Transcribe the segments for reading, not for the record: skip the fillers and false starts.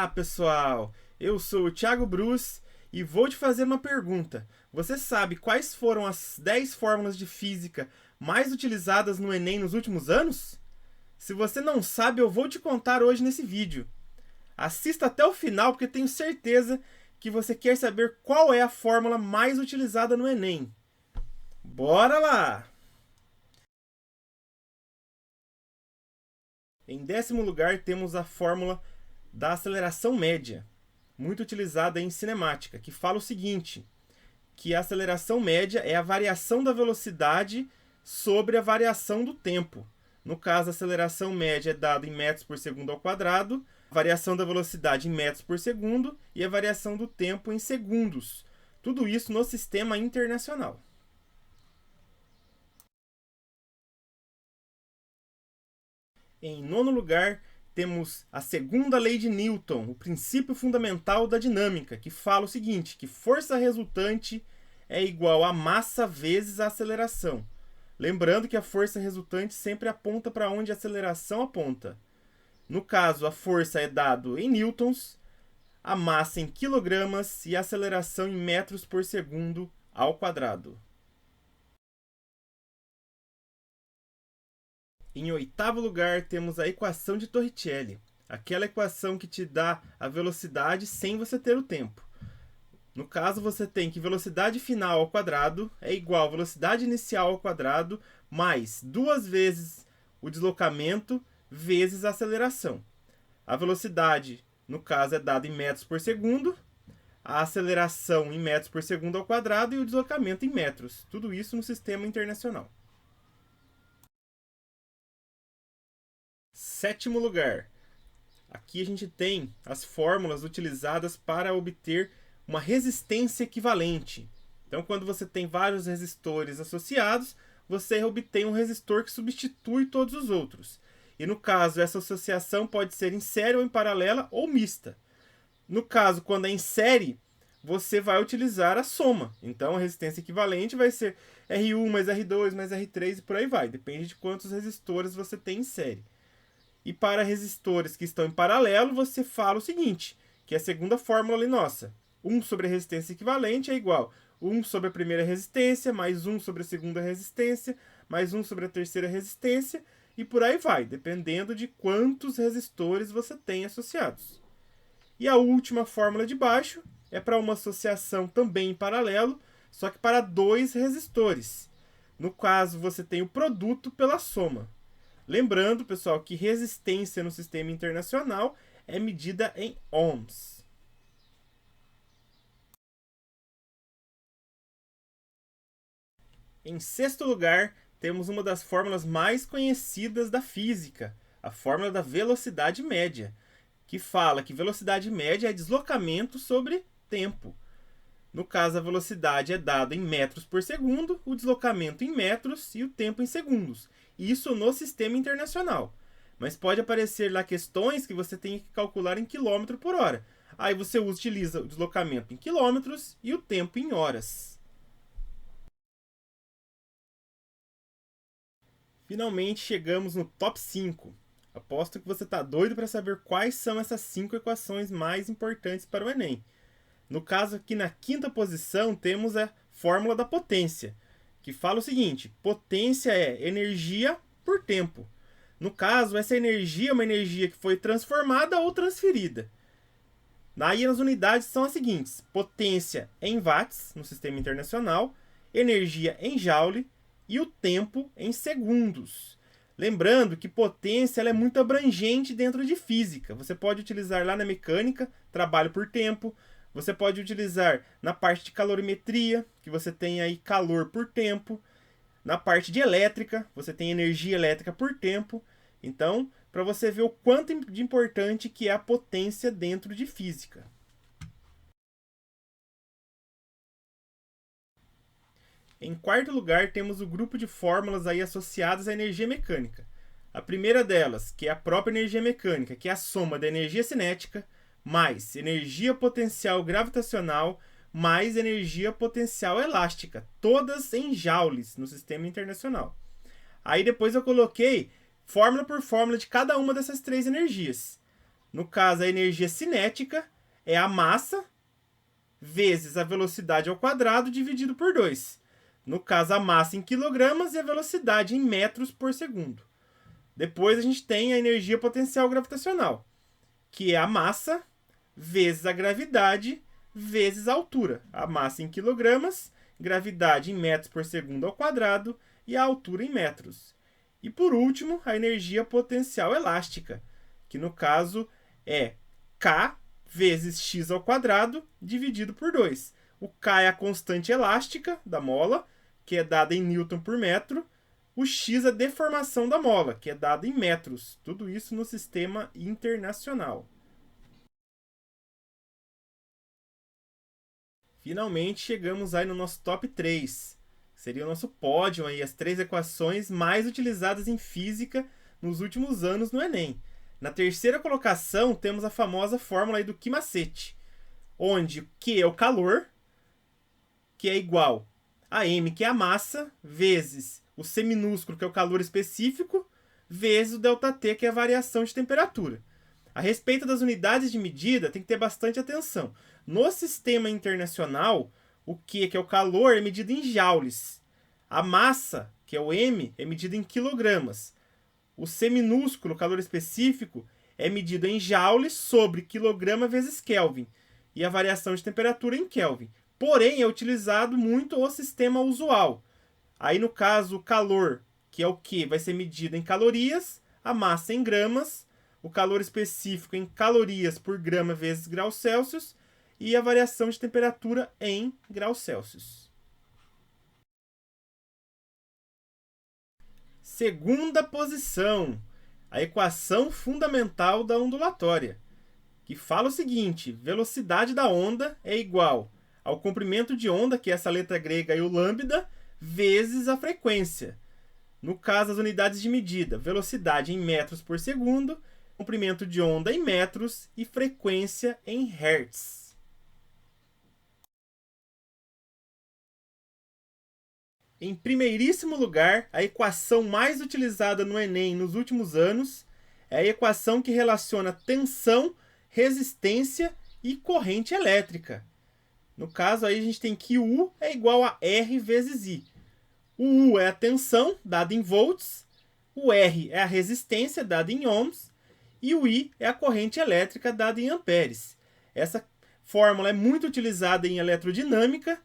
Olá, pessoal! Eu sou o Thiago Brus e vou te fazer uma pergunta. Você sabe quais foram as 10 fórmulas de física mais utilizadas no Enem nos últimos anos? Se você não sabe, eu vou te contar hoje nesse vídeo. Assista até o final porque tenho certeza que você quer saber qual é a fórmula mais utilizada no Enem. Bora lá! Em 10º lugar, temos a fórmula da aceleração média, muito utilizada em cinemática, que fala o seguinte, que a aceleração média é a variação da velocidade sobre a variação do tempo. No caso, a aceleração média é dada em metros por segundo ao quadrado, a variação da velocidade em metros por segundo e a variação do tempo em segundos. Tudo isso no sistema internacional. Em 9º lugar, temos a segunda lei de Newton, o princípio fundamental da dinâmica, que fala o seguinte, que força resultante é igual a massa vezes a aceleração. Lembrando que a força resultante sempre aponta para onde a aceleração aponta. No caso, a força é dado em newtons, a massa em quilogramas e a aceleração em metros por segundo ao quadrado. Em 8º lugar, temos a equação de Torricelli, aquela equação que te dá a velocidade sem você ter o tempo. No caso, você tem que velocidade final ao quadrado é igual a velocidade inicial ao quadrado mais 2 vezes o deslocamento vezes a aceleração. A velocidade, no caso, é dada em metros por segundo, a aceleração em metros por segundo ao quadrado e o deslocamento em metros. Tudo isso no sistema internacional. 7º lugar. Aqui a gente tem as fórmulas utilizadas para obter uma resistência equivalente. Então, quando você tem vários resistores associados, você obtém um resistor que substitui todos os outros. E no caso, essa associação pode ser em série ou em paralela ou mista. No caso, quando é em série, você vai utilizar a soma. Então, a resistência equivalente vai ser R1 mais R2 mais R3 e por aí vai. Depende de quantos resistores você tem em série. E para resistores que estão em paralelo, você fala o seguinte, que é a segunda fórmula ali nossa. 1 sobre a resistência equivalente é igual a 1 sobre a primeira resistência, mais 1 sobre a segunda resistência, mais 1 sobre a terceira resistência, e por aí vai, dependendo de quantos resistores você tem associados. E a última fórmula de baixo é para uma associação também em paralelo, só que para 2 resistores. No caso, você tem o produto pela soma. Lembrando, pessoal, que resistência no sistema internacional é medida em ohms. Em 6º lugar, temos uma das fórmulas mais conhecidas da física, a fórmula da velocidade média, que fala que velocidade média é deslocamento sobre tempo. No caso, a velocidade é dada em metros por segundo, o deslocamento em metros e o tempo em segundos. Isso no sistema internacional. Mas pode aparecer lá questões que você tem que calcular em quilômetro por hora. Aí você utiliza o deslocamento em quilômetros e o tempo em horas. Finalmente chegamos no top 5. Aposto que você está doido para saber quais são essas 5 equações mais importantes para o Enem. No caso, aqui na 5ª posição, temos a fórmula da potência, que fala o seguinte, potência é energia por tempo. No caso, essa energia é uma energia que foi transformada ou transferida. Daí as unidades são as seguintes, potência em watts, no sistema internacional, energia em joule e o tempo em segundos. Lembrando que potência ela é muito abrangente dentro de física. Você pode utilizar lá na mecânica, trabalho por tempo, você pode utilizar na parte de calorimetria, que você tem aí calor por tempo. Na parte de elétrica, você tem energia elétrica por tempo. Então, para você ver o quanto de importante que é a potência dentro de física. Em 4º lugar, temos o grupo de fórmulas aí associadas à energia mecânica. A primeira delas, que é a própria energia mecânica, que é a soma da energia cinética, mais energia potencial gravitacional, mais energia potencial elástica, todas em joules no sistema internacional. Aí depois eu coloquei fórmula por fórmula de cada uma dessas 3 energias. No caso, a energia cinética é a massa vezes a velocidade ao quadrado dividido por 2. No caso, a massa em quilogramas e a velocidade em metros por segundo. Depois a gente tem a energia potencial gravitacional, que é a massa vezes a gravidade vezes a altura. A massa em quilogramas, gravidade em metros por segundo ao quadrado e a altura em metros. E por último, a energia potencial elástica, que no caso é K vezes x ao quadrado dividido por 2. O K é a constante elástica da mola, que é dada em Newton por metro. O x é a deformação da mola, que é dada em metros. Tudo isso no sistema internacional. Finalmente chegamos aí no nosso top 3. Seria o nosso pódio aí, as 3 equações mais utilizadas em física nos últimos anos no Enem. Na terceira colocação temos a famosa fórmula aí do Ki-macete, onde Q é o calor, que é igual a M, que é a massa, vezes o C minúsculo, que é o calor específico, vezes o ΔT, que é a variação de temperatura. A respeito das unidades de medida, tem que ter bastante atenção. No sistema internacional, o Q, que é o calor, é medido em joules. A massa, que é o M, é medida em quilogramas. O C minúsculo, calor específico, é medido em joules sobre quilograma vezes Kelvin. E a variação de temperatura em Kelvin. Porém, é utilizado muito o sistema usual. Aí, no caso, o calor, que é o Q, vai ser medido em calorias, a massa em gramas, o calor específico em calorias por grama vezes graus Celsius e a variação de temperatura em graus Celsius. Segunda posição, a equação fundamental da ondulatória, que fala o seguinte: velocidade da onda é igual ao comprimento de onda, que é essa letra grega e o lambda, vezes a frequência. No caso, as unidades de medida, velocidade em metros por segundo, comprimento de onda em metros e frequência em hertz. Em primeiríssimo lugar, a equação mais utilizada no Enem nos últimos anos é a equação que relaciona tensão, resistência e corrente elétrica. No caso, aí a gente tem que U é igual a R vezes I. O U é a tensão, dada em volts, o R é a resistência, dada em ohms, e o I é a corrente elétrica, dada em amperes. Essa fórmula é muito utilizada em eletrodinâmica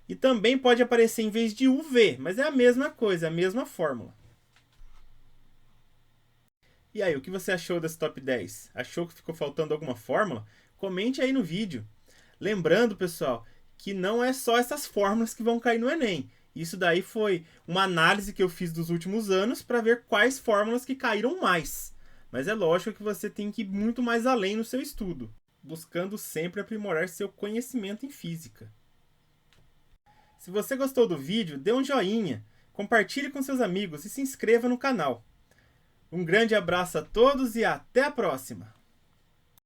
e também pode aparecer em vez de U, V, mas é a mesma coisa, é a mesma fórmula. E aí, o que você achou desse top 10? Achou que ficou faltando alguma fórmula? Comente aí no vídeo. Lembrando, pessoal, que não é só essas fórmulas que vão cair no Enem. Isso daí foi uma análise que eu fiz dos últimos anos para ver quais fórmulas que caíram mais. Mas é lógico que você tem que ir muito mais além no seu estudo, buscando sempre aprimorar seu conhecimento em física. Se você gostou do vídeo, dê um joinha, compartilhe com seus amigos e se inscreva no canal. Um grande abraço a todos e até a próxima!